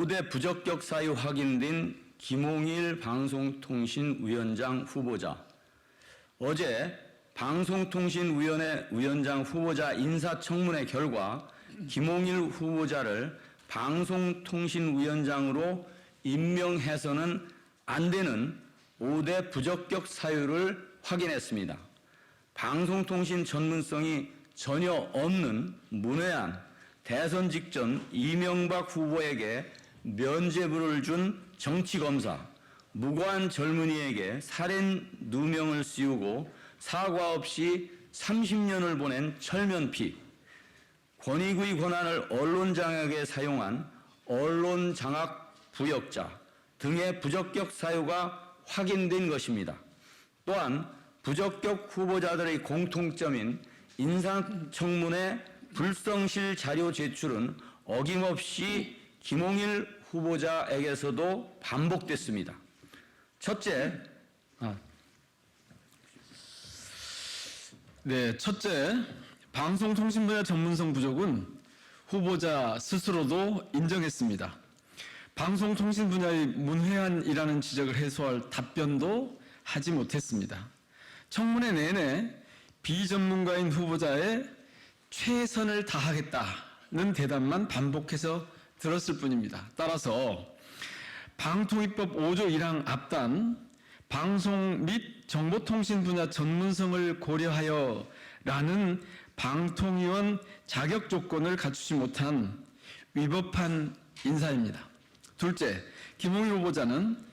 5대 부적격 사유 확인된 김홍일 방송통신위원장 후보자. 어제 방송통신위원회 위원장 후보자 인사청문회 결과 김홍일 후보자를 방송통신위원장으로 임명해서는 안 되는 5대 부적격 사유를 확인했습니다. 방송통신 전문성이 전혀 없는 문외한 대선 직전 이명박 후보에게 면죄부를 준 정치검사, 무고한 젊은이에게 살인 누명을 씌우고 사과 없이 30년을 보낸 철면피, 권익의 권한을 언론장악에 사용한 언론장악 부역자 등의 부적격 사유가 확인된 것입니다. 또한 부적격 후보자들의 공통점인 인사청문회 불성실 자료 제출은 어김없이 김홍일 후보자에게서도 반복됐습니다. 첫째, 방송통신 분야 전문성 부족은 후보자 스스로도 인정했습니다. 방송통신 분야의 문외한이라는 지적을 해소할 답변도 하지 못했습니다. 청문회 내내 비전문가인 후보자의 최선을 다하겠다는 대답만 반복해서 들었을 뿐입니다. 따라서 방통위법 5조 1항 앞단 방송 및 정보통신 분야 전문성을 고려하여 라는 방통위원 자격 조건을 갖추지 못한 위법한 인사입니다. 둘째, 김홍일 후보자는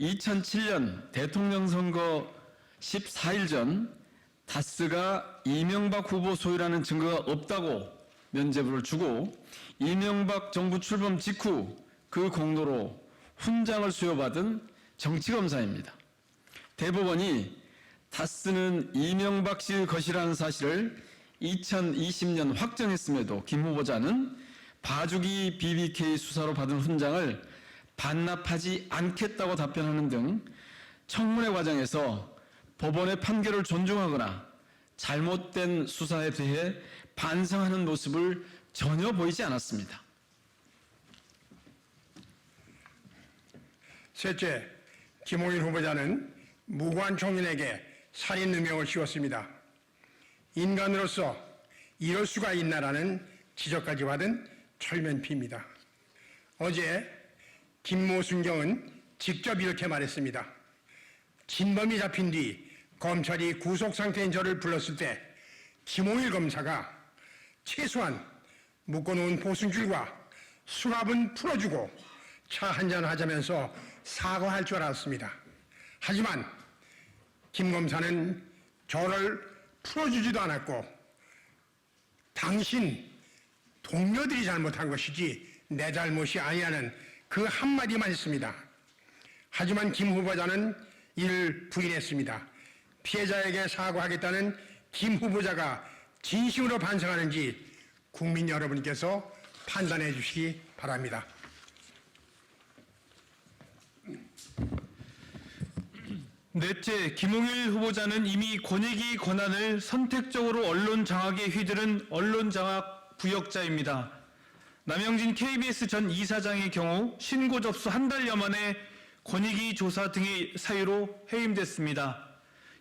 2007년 대통령 선거 14일 전 다스가 이명박 후보 소유라는 증거가 없다고 면죄부를 주고 이명박 정부 출범 직후 그 공로로 훈장을 수여받은 정치검사입니다. 대법원이 다스는 이명박 씨의 것이라는 사실을 2020년 확정했음에도 김 후보자는 봐주기 BBK 수사로 받은 훈장을 반납하지 않겠다고 답변하는 등 청문회 과정에서 법원의 판결을 존중하거나 잘못된 수사에 대해 반성하는 모습을 전혀 보이지 않았습니다. 셋째, 김홍일 후보자는 무고한 청년에게 살인 누명을 씌웠습니다. 인간으로서 이럴 수가 있나라는 지적까지 받은 철면피입니다. 어제 김모순경은 직접 이렇게 말했습니다. 진범이 잡힌 뒤 검찰이 구속상태인 저를 불렀을 때 김홍일 검사가 최소한 묶어놓은 보승줄과 수갑은 풀어주고 차 한잔 하자면서 사과할 줄 알았습니다. 하지만 김 검사는 저를 풀어주지도 않았고 당신 동료들이 잘못한 것이지 내 잘못이 아니라는 그 한마디만 했습니다. 하지만 김 후보자는 이를 부인했습니다. 피해자에게 사과하겠다는 김 후보자가 진심으로 반성하는지 국민 여러분께서 판단해 주시기 바랍니다. 넷째, 김홍일 후보자는 이미 권익위 권한을 선택적으로 언론 장악에 휘두른 언론 장악 부역자입니다. 남영진 KBS 전 이사장의 경우 신고 접수 한 달여 만에 권익위 조사 등의 사유로 해임됐습니다.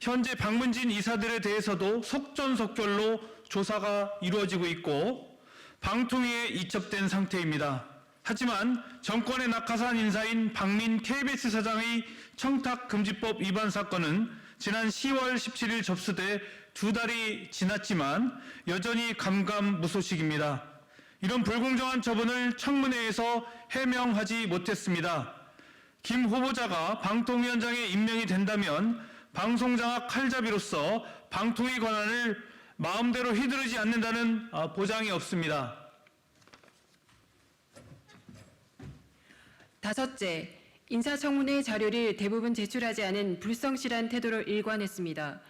현재 방문진 이사들에 대해서도 속전속결로 조사가 이루어지고 있고 방통위에 이첩된 상태입니다. 하지만 정권의 낙하산 인사인 박민 KBS 사장의 청탁금지법 위반 사건은 지난 10월 17일 접수돼 2달이 지났지만 여전히 감감무소식입니다. 이런 불공정한 처분을 청문회에서 해명하지 못했습니다. 김 후보자가 방통위원장에 임명이 된다면 방송장악 칼잡이로서 방통위 권한을 마음대로 휘두르지 않는다는 보장이 없습니다. 다섯째, 인사청문회 자료를 대부분 제출하지 않은 불성실한 태도를 일관했습니다.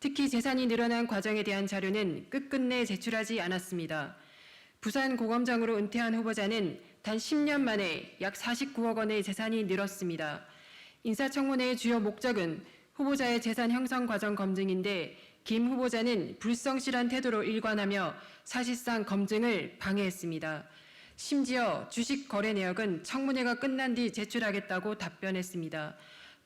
특히 재산이 늘어난 과정에 대한 자료는 끝끝내 제출하지 않았습니다. 부산 고검장으로 은퇴한 후보자는 단 10년 만에 약 49억 원의 재산이 늘었습니다. 인사청문회의 주요 목적은 후보자의 재산 형성 과정 검증인데 김 후보자는 불성실한 태도로 일관하며 사실상 검증을 방해했습니다. 심지어 주식 거래 내역은 청문회가 끝난 뒤 제출하겠다고 답변했습니다.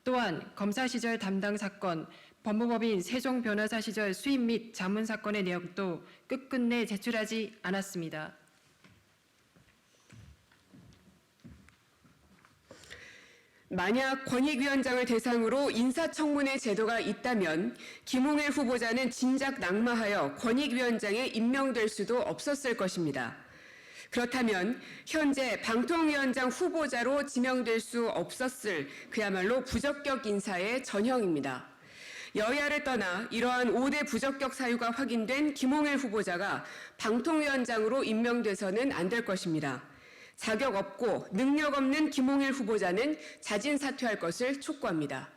또한 검사 시절 담당 사건, 법무법인 세종 변호사 시절 수임 및 자문 사건의 내역도 끝끝내 제출하지 않았습니다. 만약 권익위원장을 대상으로 인사청문회 제도가 있다면 김홍일 후보자는 진작 낙마하여 권익위원장에 임명될 수도 없었을 것입니다. 그렇다면 현재 방통위원장 후보자로 지명될 수 없었을 그야말로 부적격 인사의 전형입니다. 여야를 떠나 이러한 5대 부적격 사유가 확인된 김홍일 후보자가 방통위원장으로 임명돼서는 안 될 것입니다. 자격 없고 능력 없는 김홍일 후보자는 자진 사퇴할 것을 촉구합니다.